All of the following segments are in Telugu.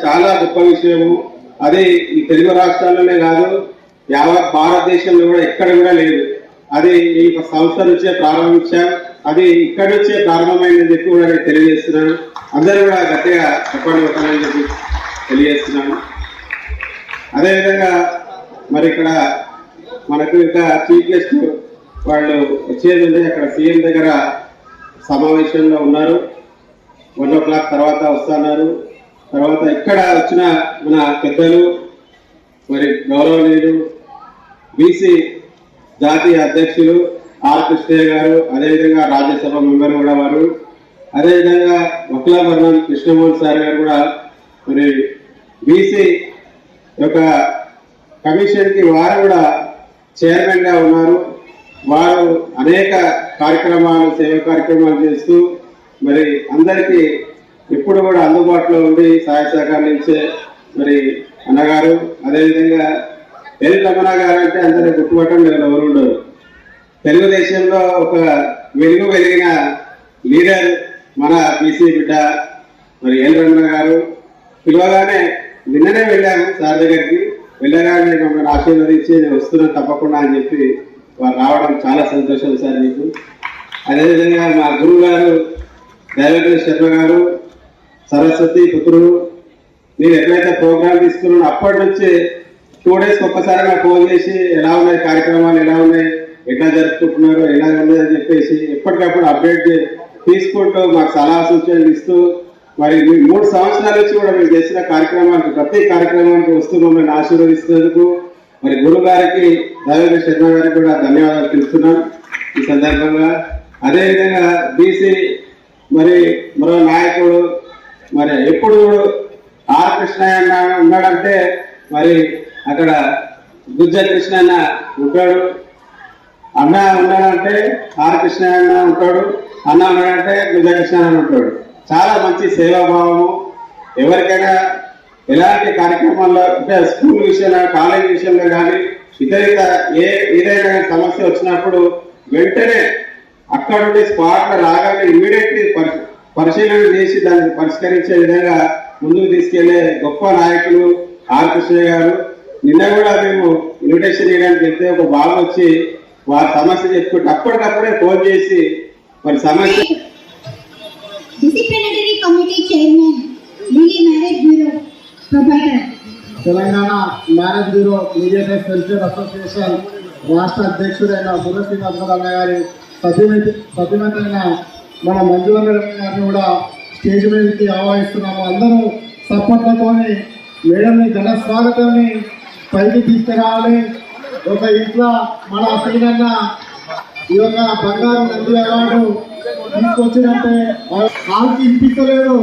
చాలా గొప్ప విషయము. అది ఈ తెలుగు రాష్ట్రాల్లోనే కాదు, యావత్ భారతదేశంలో కూడా ఎక్కడ కూడా లేదు. అది ఈ సంస్థ నుంచే ప్రారంభించాం, అది ఇక్కడ నుంచే ప్రారంభమైందని చెప్పి కూడా నేను తెలియజేస్తున్నాను. అందరూ కూడా గట్టిగా చెప్పండి చెప్పి తెలియజేస్తున్నాను. అదేవిధంగా మరి ఇక్కడ మనకు ఇంకా చీఫ్ గెస్ట్ వాళ్ళు వచ్చేది ఉంది. అక్కడ సీఎం దగ్గర సమావేశంలో ఉన్నారు. 1 o'clock తర్వాత వస్తున్నారు. తర్వాత ఇక్కడ వచ్చిన మన పెద్దలు మరి గౌరవనీయులు బీసీ జాతీయ అధ్యక్షులు ఆర్ కృష్ణయ్య గారు, అదేవిధంగా రాజ్యసభ మెంబర్ కూడా వారు, అదేవిధంగా వక్లాభరణం కృష్ణమోహన్ సార్ గారు కూడా మరి బీసీ యొక్క కమిషన్కి వారు కూడా చైర్మన్ గా ఉన్నారు. వారు అనేక కార్యక్రమాలు, సేవా కార్యక్రమాలు చేస్తూ మరి అందరికీ ఎప్పుడు కూడా అందుబాటులో ఉండి సహాయ సహకారాలు ఇచ్చే మరి అన్నగారు. అదేవిధంగా ఎల్ రమణ గారు అంటే అందరూ గుర్తుపట్టడం ఎవరు ఉండరు. తెలుగుదేశంలో ఒక వెలిగిన లీడర్ మన బీసీ బిడ్డ మరి ఎల్ రమణ గారు. పిలవగానే నిన్ననే వెళ్ళాము సార్ దగ్గరికి. వెళ్ళగానే మమ్మల్ని ఆశీర్వదించి నేను వస్తున్నాను తప్పకుండా అని చెప్పి వారు రావడం చాలా సంతోషం సార్ మీకు. అదేవిధంగా మా గురువు గారు దేవేంద్ర శర్మ గారు, సరస్వతి పుత్రుడు, నేను ఎప్పుడైతే ప్రోగ్రామ్ తీసుకున్నానో అప్పటి నుంచి 2 days ఒక్కసారి నాకు ఫోన్ చేసి ఎలా ఉన్నాయి కార్యక్రమాలు, ఎలా ఉన్నాయి, ఎట్లా జరుపుకుంటున్నారు, ఎలా ఉన్నాయి అని చెప్పేసి ఎప్పటికప్పుడు అప్డేట్ తీసుకుంటూ మాకు సలహా సూచనలు ఇస్తూ మరి 3 సంవత్సరాల నుంచి కూడా మేము చేసిన కార్యక్రమానికి ప్రతి కార్యక్రమానికి వస్తూ మమ్మల్ని ఆశీర్వదిస్తున్నందుకు మరి గురువు గారికి దేవేంద్ర శర్మ గారికి కూడా ధన్యవాదాలు తెలుస్తున్నాం ఈ సందర్భంగా. అదేవిధంగా బీసీ మరి మరో నాయకుడు మరి ఎప్పుడు ఆర్ కృష్ణయ్య ఉన్నాడంటే మరి అక్కడ గుజ్జ కృష్ణయ్య ఉంటాడు. అన్న ఉన్నాడంటే ఆర్ కృష్ణయ్య ఉంటాడు, అన్న ఉన్నాడంటే గుజ్జ కృష్ణయ్య ఉంటాడు. చాలా మంచి సేవాభావము. ఎవరికైనా ఎలాంటి కార్యక్రమాల్లో అంటే స్కూల్ విషయంలో, కాలేజ్ విషయంలో కానీ ఇతర ఏదైనా సమస్య వచ్చినప్పుడు వెంటనే అక్కడ నుండి స్పాట్లో రాగానే ఇమ్మీడియట్లీ పరిశీలన చేసి దాన్ని పరిష్కరించే విధంగా ముందుకు తీసుకెళ్లే గొప్ప నాయకులు ఆర్ కృష్ణయ్య గారు. నిన్న కూడా మేము ఇన్విటేషన్ ఇవ్వడానికి వెళ్తే ఒక బాబు వచ్చి వారి సమస్య చెప్పుకుంటే అప్పటికప్పుడే ఫోన్ చేసి మరి సమస్య. Disciplinary committee chairman Delhi marriage bureau proprietor, Telangana marriage bureau mediators welfare association రాష్ట్ర అధ్యక్షుడైన శ్రీనివాసరావు గారి సతీమణి మన మంజుల గారిని కూడా స్టేజ్ మీదకి ఆహ్వానిస్తున్నాము. అందరూ సపోర్ట్లతోని మేడంని ఘన స్వాగతాన్ని పైకి తీసుకురావాలి. ఒక ఇంట్లో మన అసలుగా ఈ యొక్క బంగారు నంది అవార్డు తీసుకొచ్చినట్టే వాళ్ళకి ఇప్పించలేరు.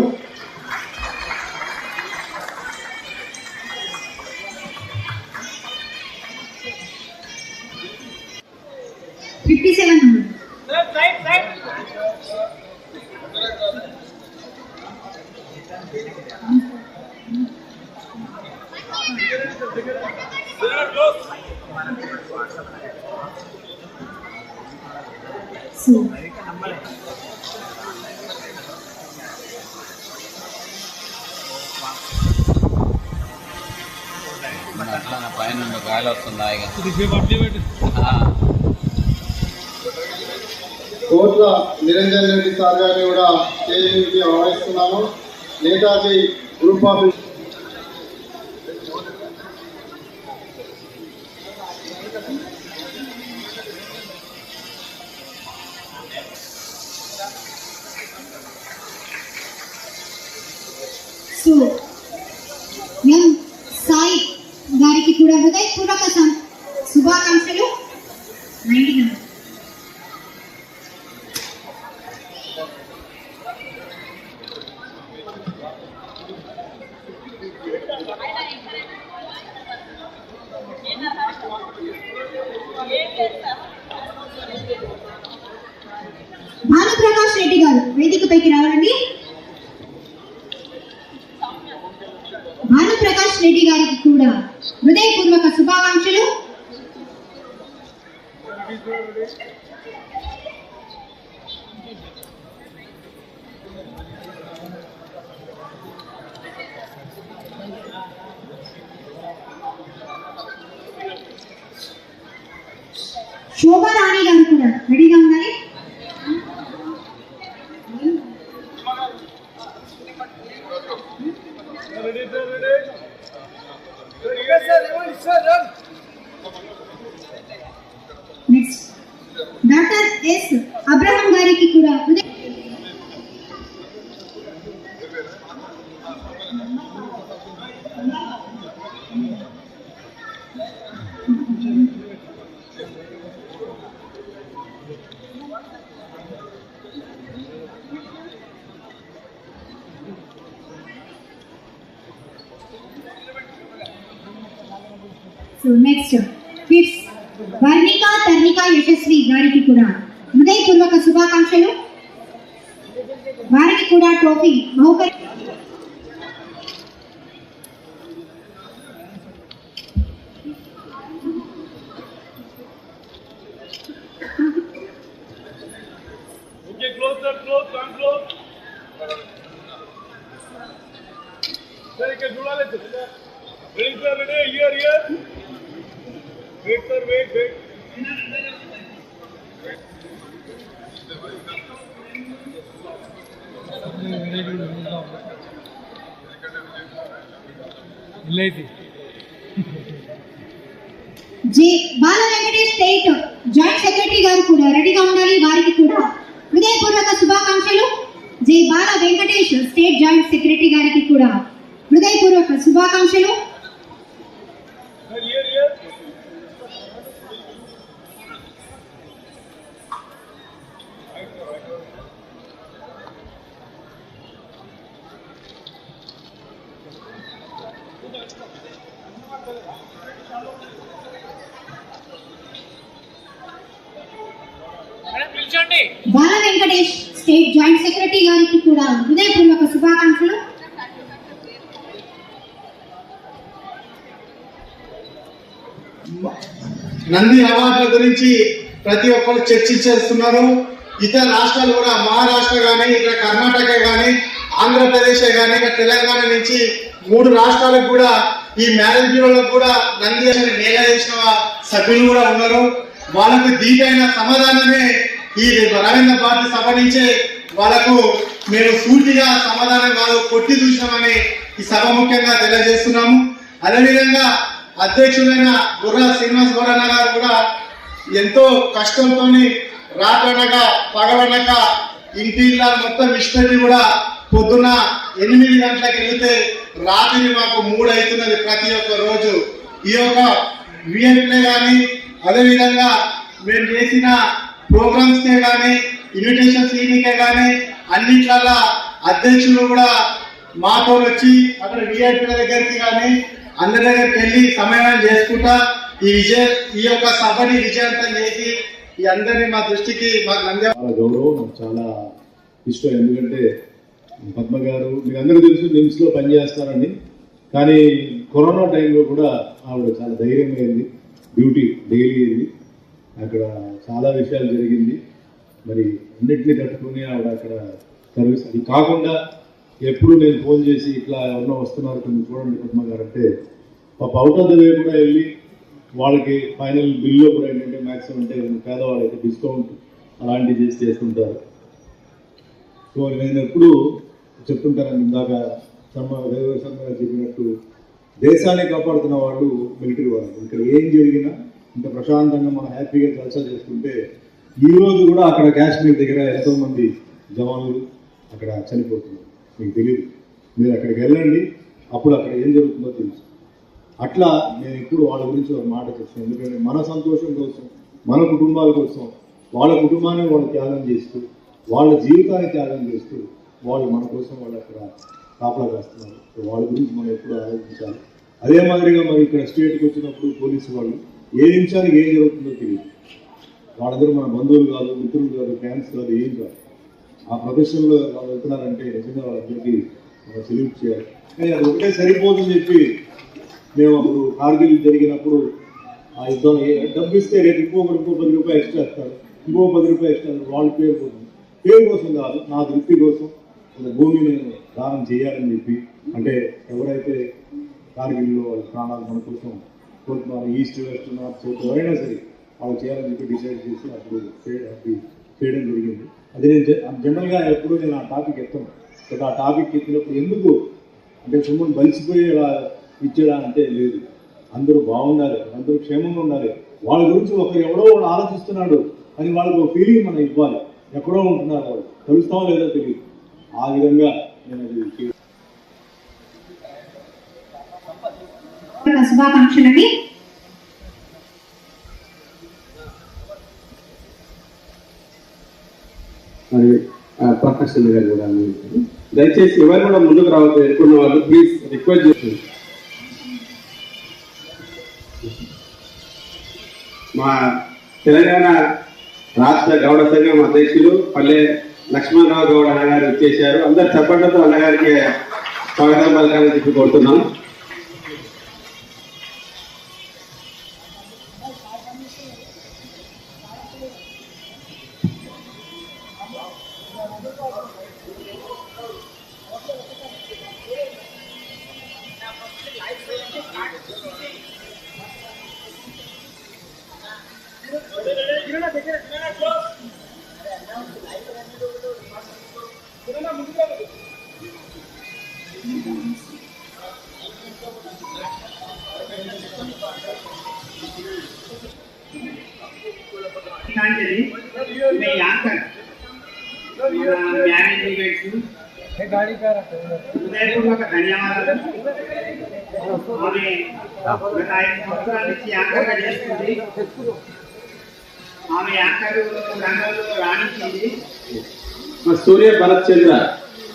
పైన గాలి వస్తుంది. కోట్ల నిరంజన్ రెడ్డి సార్ గారిని కూడా స్టేజ్కి ఆహ్వానిస్తున్నాము. నేతాజీ గ్రూప్ ఆఫ్ సాయి గారికి కూడా హృదయపూర్వక శుభాకాంక్షలు. భానుప్రకాష్ రెడ్డి గారు వేదికపైకి రావాలండి. భానుప్రకాష్ రెడ్డి గారికి కూడా హృదయపూర్వక శుభాకాంక్షలు. శోభా రాణి గారు కూడా రెడీగా ఉండాలి. నెక్స్ట్ డాక్టర్ ఎస్ అబ్రహం గారికి కూడా so next fifth Varnika Tarnika Yashasvi గారికి కూడా హృదయపూర్వక శుభాకాంక్షలు. వారికి కూడా ట్రోఫీ బహుకరి J Bala Venkatesh state joint secretary గారు కూడా రెడీగా ఉండాలి. వారికి కూడా హృదయపూర్వక శుభాకాంక్షలు. J Bala Venkatesh state joint secretary గారికి కూడా హృదయపూర్వక శుభాకాంక్షలు. Bala Venkatesh state joint secretary గారికి కూడా హృదయపూర్వక శుభాకాంక్షలు. నంది అవార్డుల గురించి ప్రతి ఒక్కరు చర్చించేస్తున్నారు. ఇతర రాష్ట్రాలు కూడా మహారాష్ట్ర కానీ ఇక్కడ కర్ణాటక కానీ ఆంధ్రప్రదేశ్ కానీ ఇక్కడ తెలంగాణ నుంచి 3 రాష్ట్రాలకు కూడా ఈ మ్యారేజ్ బ్యూరోలకు కూడా నంది నేల చేసిన సభ్యులు కూడా ఉన్నారు. వాళ్ళకు దీటైన సమాధానమే ఈ రవీంద్ర భారతి సభ నుంచే వాళ్ళకు మేము సూటిగా సమాధానం కాదు కొట్టి చూసినామని ఈ సభ ముఖ్యంగా తెలియజేస్తున్నాము. అదేవిధంగా అధ్యక్షులైన బుర్రా శ్రీనివాస్ గౌడన్న గారు కూడా ఎంతో కష్టంతో రాత్రనక పగలనక ఇంటి మొత్తం ఇష్టపడి కూడా పొద్దున 8 గంటలకు వెళితే రాత్రి మాకు 3 అవుతున్నది ప్రతి ఒక్క రోజు. ఈ యొక్క విఎన్ఏ కానీ అదేవిధంగా మేము చేసిన ప్రోగ్రామ్స్ కే కానీ ఇన్విటేషన్ సీడీకే కానీ అన్నిట్లల్లా అధ్యక్షులు కూడా మాతో వచ్చి అక్కడ విఐపీల దగ్గరికి కానీ అందరి దగ్గరికి వెళ్ళి సమన్వయం చేసుకుంటా ఈ యొక్క సభని విజయవంతం చేసి ఈ అందరినీ మా దృష్టికి మాకు చాలా గౌరవం, నాకు చాలా ఇష్టం. ఎందుకంటే పద్మ గారు మీకు అందరూ తెలుసు నిమ్స్లో పనిచేస్తారని, కానీ కరోనా టైంలో కూడా ఆవిడ చాలా ధైర్యంగా అయింది. డ్యూటీ డైలీ అయింది, అక్కడ చాలా విషయాలు జరిగింది. మరి అన్నింటినీ తట్టుకుని ఆవిడ అక్కడ సర్వీస్. అది కాకుండా ఎప్పుడు నేను ఫోన్ చేసి ఇట్లా ఎవరినో వస్తున్నారు కొంచెం చూడండి పద్మ గారు అంటే పాప అవుట్ ఆఫ్ ద వే కూడా వెళ్ళి వాళ్ళకి ఫైనల్ బిల్లో కూడా ఏంటంటే మ్యాక్సిమం అంటే పేదవాళ్ళకి డిస్కౌంట్ అలాంటివి చేస్తుంటారు. సో నేను ఎప్పుడు చెప్తుంటాను, ఇందాక శర్మ గారు చెప్పినట్టు దేశాన్ని కాపాడుతున్న వాళ్ళు మిలిటరీ వాళ్ళు. ఇక్కడ ఏం జరిగినా ఇంత ప్రశాంతంగా మనం హ్యాపీగా జల్సా చేసుకుంటే ఈరోజు కూడా అక్కడ కాశ్మీర్ దగ్గర ఎంతోమంది జవాన్లు అక్కడ చనిపోతున్నారు. మీకు తెలియదు, మీరు అక్కడికి వెళ్ళండి, అప్పుడు అక్కడ ఏం జరుగుతుందో తెలుసు. అట్లా నేను ఎప్పుడు వాళ్ళ గురించి ఒక మాట చెప్తాను. ఎందుకంటే మన సంతోషం కోసం, మన కుటుంబాల కోసం వాళ్ళ కుటుంబాన్ని వాళ్ళు త్యాగం చేస్తూ, వాళ్ళ జీవితాన్ని త్యాగం చేస్తూ వాళ్ళు మన కోసం వాళ్ళు అక్కడ కాపలా కాస్తున్నారు. వాళ్ళ గురించి మనం ఎప్పుడు ఆలోచించాలి. అదే మాదిరిగా మరి ఇక్కడ స్టేట్కి వచ్చినప్పుడు పోలీసు వాళ్ళు ఏ నిమిషానికి ఏం జరుగుతుందో తెలియదు. వాళ్ళందరూ మన బంధువులు కాదు, మిత్రులు కాదు, ఫ్యాన్స్ కాదు, ఏం కాదు. ఆ ప్రొఫెషన్లో వాళ్ళు వెళ్తున్నారంటే నిజంగా వాళ్ళందరికీ మనం సెల్యూట్ చేయాలి. కానీ అది ఒకటే సరిపోతుందని చెప్పి మేము అప్పుడు కార్గిల్ జరిగినప్పుడు ఆ యుద్ధం డబ్బు ఇస్తే రేపు ఇంకో 10 రూపాయలు ఎక్స్ట్రా ఇస్తారు, ఇంకో 10 రూపాయలు ఇస్తారు. వాళ్ళ పేరు కోసం కాదు, నా దృష్టి కోసం భూమిని నేను దానం చేయాలని చెప్పి, అంటే ఎవరైతే కార్గిల్లో వాళ్ళ ప్రాణాలు మన కోసం కోరుతున్నారు, ఈస్ట్ వెస్ట్ నార్త్ సౌత్ ఎవరైనా సరే వాళ్ళు చేయాలని చెప్పి డిసైడ్ చేసి అప్పుడు అది చేయడం జరిగింది. అది నేను జనరల్గా ఎప్పుడు నేను ఆ టాపిక్ ఎత్తాను. బట్ ఆ టాపిక్ ఎత్తినప్పుడు ఎందుకు అంటే సుమన్ బలిసిపోయి ఇలా ఇచ్చేలా అంటే లేదు, అందరూ బాగుండాలి, అందరూ క్షేమంగా ఉండాలి, వాళ్ళ గురించి ఎవడో వాడు ఆలోచిస్తున్నాడు అని వాళ్ళకి ఒక ఫీలింగ్ మనం ఇవ్వాలి. ఎక్కడో ఉంటున్నారు వాళ్ళు, కలుస్తామో లేదో తెలియదు. ఆ విధంగా నేను అది శుభాకాంక్షలని. మరి ప్రకాశం గారు కూడా దయచేసి ఎవరు కూడా ముందుకు రావద్దు, ఎన్నుకున్న వాళ్ళు ప్లీజ్ రిక్వెస్ట్ చేస్తుంది. మా తెలంగాణ రాష్ట్ర గౌడ సంఘం అధ్యక్షులు పల్లె లక్ష్మణరావు గౌడ అన్నగారు ఇచ్చేశారు. అందరు చప్పట్లతో అన్నగారికి స్వాగతం పలకాలని చెప్పి కోరుతున్నాం. హృదయపూర్వక ధన్యవాదాలు. ఆమె గత 5 సంవత్సరాల నుంచి యాంకర్గా చేస్తుంది. ఆమె యాంకర్ రంగంలో రాణించింది. సూర్య భరత్ చంద్ర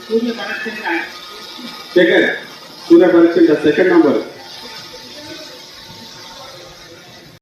సూర్య భరత్ చంద్ర సెకండ్ నంబర్